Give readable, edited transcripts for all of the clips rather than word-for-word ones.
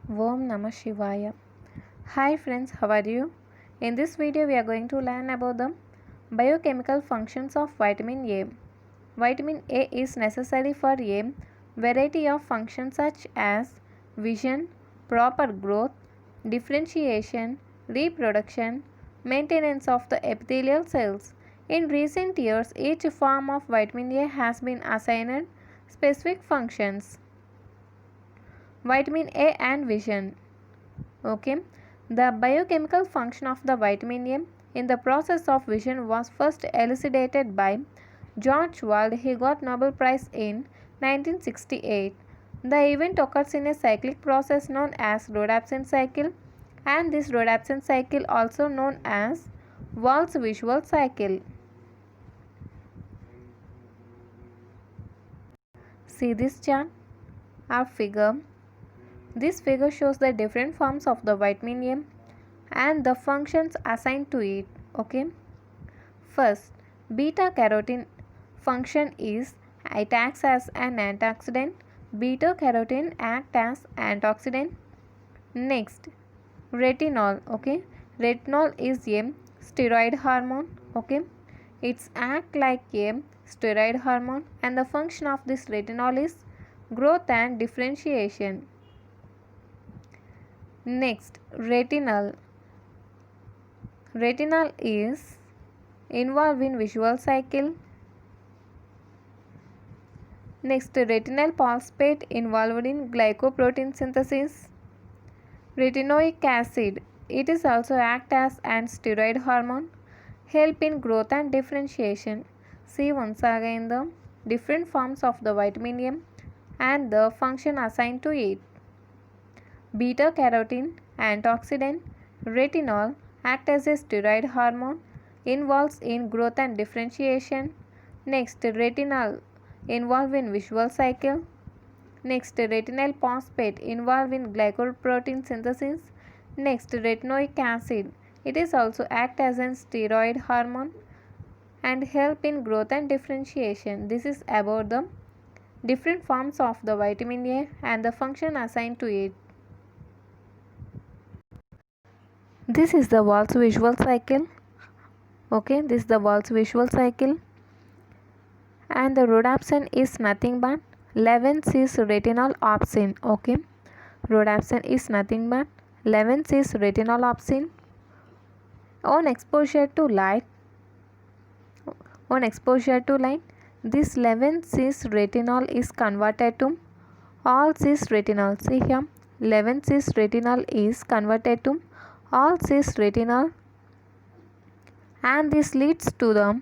Om Namah Shivaya. Hi friends, how are you? In this video we are going to learn about the biochemical functions of vitamin A. Vitamin A is necessary for a variety of functions such as vision, proper growth, differentiation, reproduction, maintenance of the epithelial cells. In recent years, each form of vitamin A has been assigned specific functions. Vitamin A and vision. Okay, the biochemical function of the vitamin A in the process of vision was first elucidated by George Wald. He got Nobel Prize in 1968. The event occurs in a cyclic process known as rhodopsin cycle, and this rhodopsin cycle also known as Wald's visual cycle. See this chart or figure. This figure shows the different forms of the vitamin A and the functions assigned to it. Okay. First, beta carotene function is it acts as an antioxidant. Beta carotene act as antioxidant. Next, retinol. Okay, retinol is a steroid hormone. Okay, it's act like a steroid hormone, and the function of this retinol is growth and differentiation. Next, retinal. Retinal is involved in visual cycle. Next, retinal phosphate involved in glycoprotein synthesis. Retinoic acid, it is also act as an steroid hormone, help in growth and differentiation. See once again the different forms of the vitamin A and the function assigned to it. Beta carotene, antioxidant, retinol act as a steroid hormone, involves in growth and differentiation. Next, retinal involved in visual cycle. Next, retinal phosphate involved in glycoprotein synthesis. Next, retinoic acid, it is also act as an steroid hormone and help in growth and differentiation. This is about the different forms of the vitamin A and the function assigned to it. This is the Wald's visual cycle. Okay, this is the Wald's visual cycle, and the rhodopsin is nothing but 11-cis retinol opsin. Okay, rhodopsin is nothing but 11-cis retinol opsin. On exposure to light, this 11-cis retinol is converted to all cis retinol. See here, 11-cis retinol is converted to all cis retinol, and this leads to the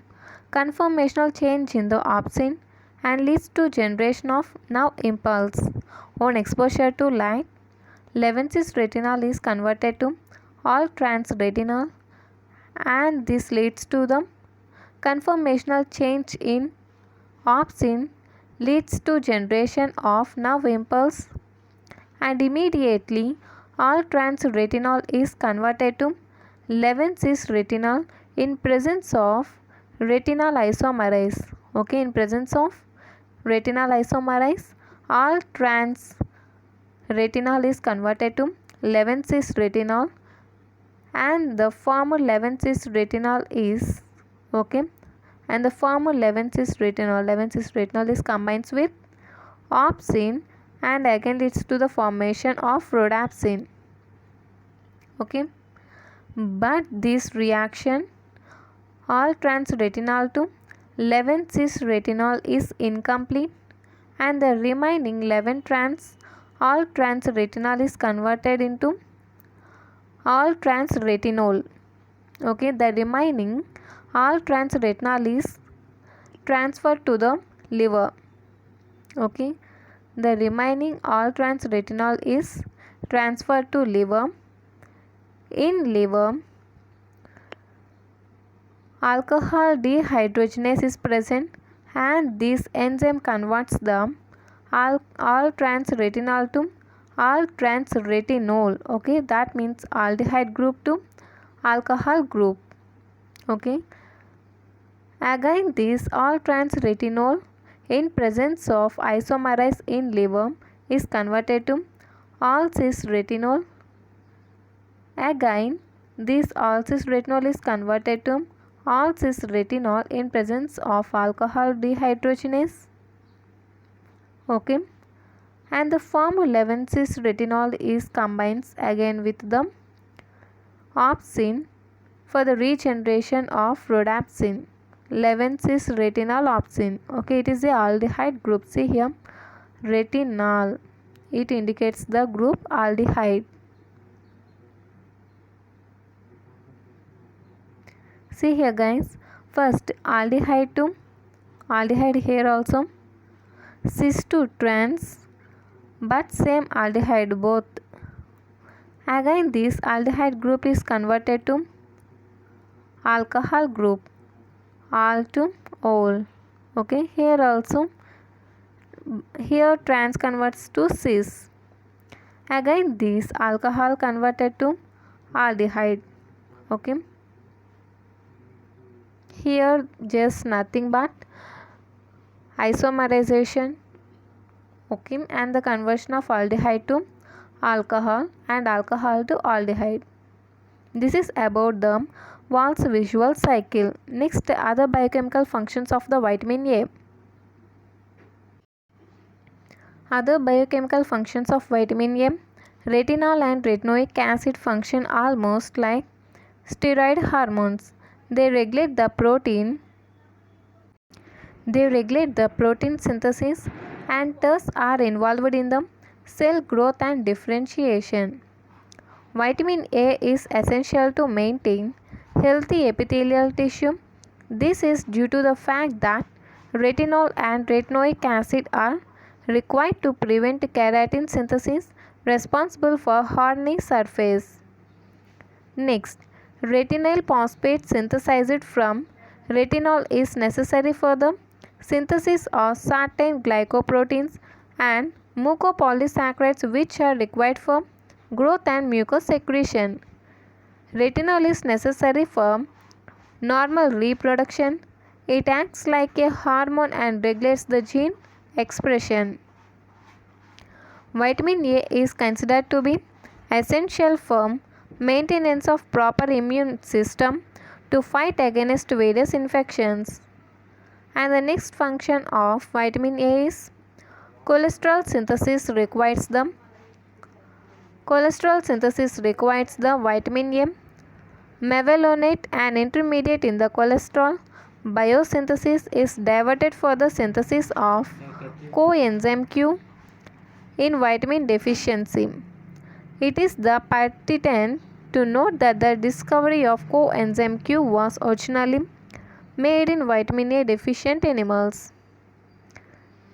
conformational change in the opsin and leads to generation of nerve impulse. On exposure to light, 11-cis retinol is converted to all trans retinol, and this leads to the conformational change in opsin, leads to generation of nerve impulse, and immediately all trans retinol is converted to 11-cis retinol in presence of retinal isomerase. Okay, in presence of retinal isomerase, all trans retinol is converted to 11-cis retinol, and the former 11-cis retinol is okay, and the former 11-cis retinol is combines with opsin and again leads to the formation of rhodopsin. Okay, but this reaction all trans retinol to 11-cis retinol is incomplete, and the remaining 11 trans all trans retinol is converted into all trans retinol. Okay, the remaining all trans retinol is transferred to the liver. Okay, the remaining all trans retinol is transferred to liver. In liver, alcohol dehydrogenase is present, and this enzyme converts the all trans retinol to all trans retinol. Okay, that means aldehyde group to alcohol group. Okay, again this all trans retinol in presence of isomerase in liver is converted to all cis retinol. Again, this all cis retinol is converted to all cis retinol in presence of alcohol dehydrogenase. Okay, and the form 11 cis retinol is combines again with the opsin for the regeneration of rhodopsin. 11 cis retinol opsin. Okay, it is a aldehyde group. See here, retinol. It indicates the group aldehyde. See here guys, first aldehyde to aldehyde here also, cis to trans, but same aldehyde both. Again this aldehyde group is converted to alcohol group, al to ol. Okay, here also, here trans converts to cis. Again this alcohol converted to aldehyde. Okay, here just nothing but isomerization. Okay, and the conversion of aldehyde to alcohol and alcohol to aldehyde. This is about the Wahl's visual cycle. Next, other biochemical functions of the vitamin A. Other biochemical functions of vitamin A. Retinol and retinoic acid function almost like steroid hormones. They regulate the protein synthesis and thus are involved in the cell growth and differentiation. Vitamin A is essential to maintain healthy epithelial tissue. This is due to the fact that retinol and retinoic acid are required to prevent keratin synthesis responsible for horny surface. Next, retinyl phosphate synthesized from retinol is necessary for the synthesis of certain glycoproteins and mucopolysaccharides which are required for growth and mucous secretion. Retinol is necessary for normal reproduction. It acts like a hormone and regulates the gene expression. Vitamin A is considered to be essential for maintenance of proper immune system to fight against various infections. And the next function of vitamin A is cholesterol synthesis requires the vitamin A. Mevalonate, an intermediate in the cholesterol biosynthesis, is diverted for the synthesis of coenzyme Q in vitamin deficiency. It is the pertinent to note that the discovery of coenzyme Q was originally made in vitamin A deficient animals.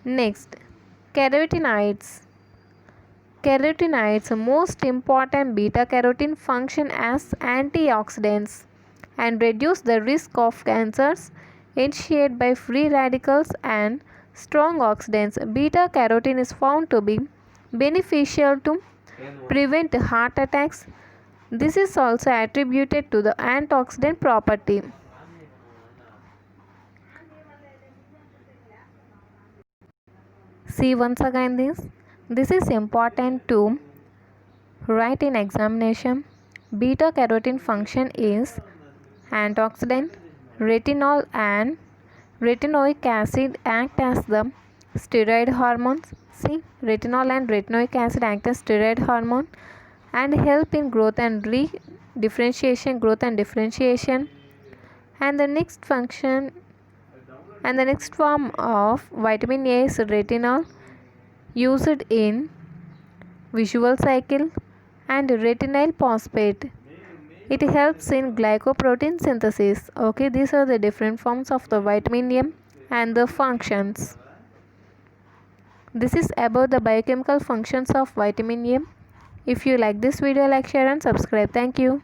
Next, carotenoids. Carotenoids, most important beta carotene, function as antioxidants and reduce the risk of cancers initiated by free radicals and strong oxidants. Beta carotene is found to be beneficial to prevent heart attacks. This is also attributed to the antioxidant property. See once again this. This is important to write in examination. Beta carotene function is antioxidant. Retinol and retinoic acid act as the steroid hormones. See, retinol and retinoic acid act as steroid hormone and help in growth and differentiation. And the next function and the next form of vitamin A is retinol, used in visual cycle, and retinyl phosphate. It helps in glycoprotein synthesis. Okay, these are the different forms of the vitamin A and the functions. This is about the biochemical functions of vitamin A. If you like this video, like, share and subscribe. Thank you.